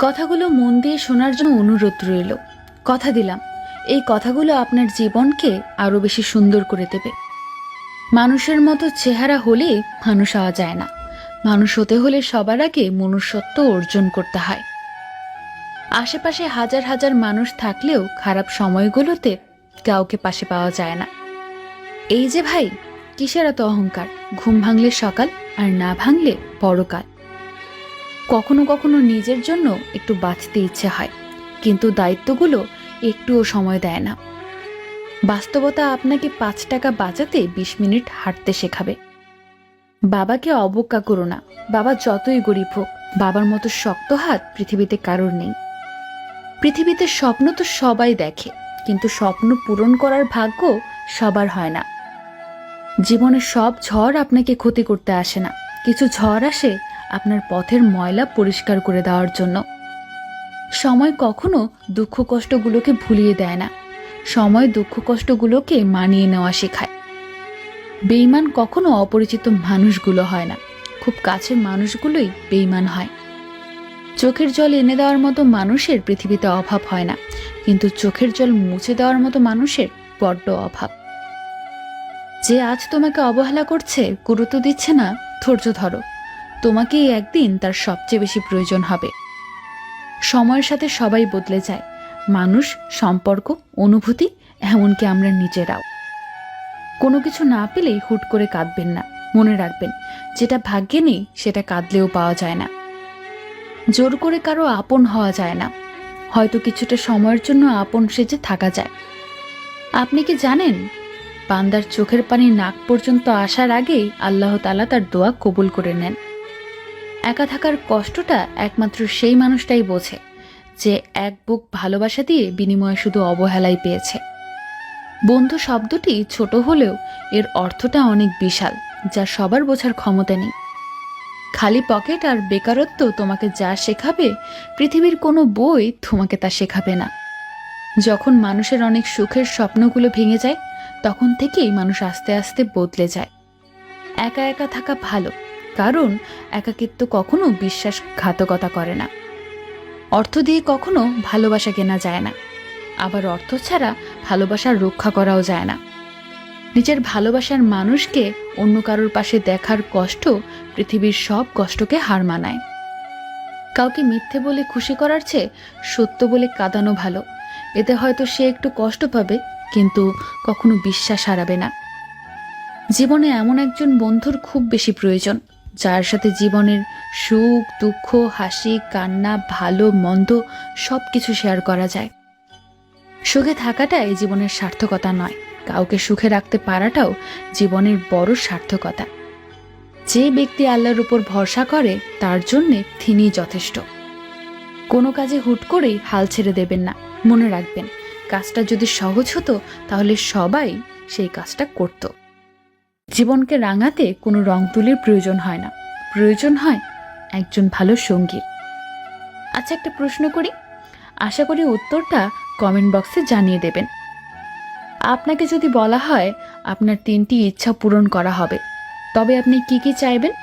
কথাগুলো মন দিয়ে শোনার জন্য অনুরোধ রইল। কথা দিলাম, এই কথাগুলো আপনার জীবনকে আরো বেশি সুন্দর করে দেবে। মানুষের মতো চেহারা হলে মানুষ হওয়া যায় না। মানুষ হতে হলে সবার আগে মনুষ্যত্ব অর্জন করতে হয়। আশেপাশে হাজার হাজার মানুষ থাকলেও খারাপ সময়গুলোতে কাউকে পাশে পাওয়া যায় না। এই যে ভাই, কিসের এত অহংকার? ঘুম ভাঙলে সকাল, আর না ভাঙলে পরকাল। কখনো কখনো নিজের জন্য একটু বাঁচতে ইচ্ছে হয়, কিন্তু দায়িত্বগুলো একটুও সময় দেয় না। বাস্তবতা আপনাকে 5 টাকা বাঁচাতে 20 মিনিট হাঁটতে শেখাবে। বাবাকে অবজ্ঞা করো না। বাবা যতই গরিব হোক, বাবার মতো শক্ত হাত পৃথিবীতে কারোর নেই। পৃথিবীতে স্বপ্ন তো সবাই দেখে, কিন্তু স্বপ্ন পূরণ করার ভাগ্য সবার হয় না। জীবনের সব ঝড় আপনাকে ক্ষতি করতে আসে না। কিছু ঝড় আসে আপনার পথের ময়লা পরিষ্কার করে দেওয়ার জন্য। সময় কখনো দুঃখ কষ্টগুলোকে ভুলিয়ে দেয় না, সময় দুঃখ কষ্টগুলোকে মানিয়ে নেওয়া শেখায়। বেঈমান কখনো অপরিচিত মানুষগুলো হয় না, খুব কাছের মানুষগুলোই বেঈমান হয়। চোখের জল এনে দেওয়ার মতো মানুষের পৃথিবীতে অভাব হয় না, কিন্তু চোখের জল মুছে দেওয়ার মতো মানুষের বড্ড অভাব। যে আজ তোমাকে অবহেলা করছে, গুরুত্ব দিচ্ছে না, ধৈর্য ধরো। তোমাকেই একদিন তার সবচেয়ে বেশি প্রয়োজন হবে। সময়ের সাথে সবাই বদলে যায়, মানুষ, সম্পর্ক, অনুভূতি, এমনকি আমরা নিজেরাও। কোনো কিছু না পেলেই হুট করে কাঁদবেন না। মনে রাখবেন, যেটা ভাগ্যে নেই সেটা কাঁদলেও পাওয়া যায় না। জোর করে কারো আপন হওয়া যায় না, হয়তো কিছুটা সময়ের জন্য আপন সেজে থাকা যায়। আপনি কি জানেন, বান্দার চোখের পানি নাক পর্যন্ত আসার আগেই আল্লাহ তাআলা তার দোয়া কবুল করে নেন। একা থাকার কষ্টটা একমাত্র সেই মানুষটাই বোঝে, যে এক বুক ভালোবাসা দিয়ে বিনিময়ে শুধু অবহেলাই পেয়েছে। বন্ধু শব্দটি ছোট হলেও এর অর্থটা অনেক বিশাল, যা সবার বোঝার ক্ষমতা নেই। খালি পকেট আর বেকারত্ব তোমাকে যা শেখাবে, পৃথিবীর কোনো বই তোমাকে তা শেখাবে না। যখন মানুষের অনেক সুখের স্বপ্নগুলো ভেঙে যায়, তখন থেকেই মানুষ আস্তে আস্তে বদলে যায়। একা একা থাকা ভালো, কারণ একাকিত্ব কখনো বিশ্বাসঘাতকতা করে না। অর্থ দিয়ে কখনো ভালোবাসা কেনা যায় না, আবার অর্থ ছাড়া ভালোবাসা রক্ষা করাও যায় না। নিজের ভালোবাসার মানুষকে অন্য কারোর পাশে দেখার কষ্ট পৃথিবীর সব কষ্টকে হার মানায়। কাউকে মিথ্যে বলে খুশি করার চেয়ে সত্য বলে কাঁদানো ভালো। এতে হয়তো সে একটু কষ্ট পাবে, কিন্তু কখনো বিশ্বাস হারাবে না। জীবনে এমন একজন বন্ধুর খুব বেশি প্রয়োজন, যার সাথে জীবনের সুখ দুঃখ, হাসি কান্না, ভালো মন্দ সবকিছু শেয়ার করা যায়। সুখে থাকাটাই জীবনের সার্থকতা নয়, কাউকে সুখে রাখতে পারাটাও জীবনের বড় সার্থকতা। যে ব্যক্তি আল্লাহর উপর ভরসা করে, তার জন্যে তিনিই যথেষ্ট। কোনো কাজে হুট করেই হাল ছেড়ে দেবেন না। মনে রাখবেন, কাজটা যদি সহজ হতো তাহলে সবাই সেই কাজটা করত। জীবনকে রাঙাতে কোনো রং তুলির প্রয়োজন হয় না, প্রয়োজন হয় একজন ভালো সঙ্গীর। আচ্ছা, একটা প্রশ্ন করি, আশা করি উত্তরটা কমেন্ট বক্সে জানিয়ে দেবেন। আপনাকে যদি বলা হয় আপনার 3টি ইচ্ছা পূরণ করা হবে, তবে আপনি কি কি চাইবেন?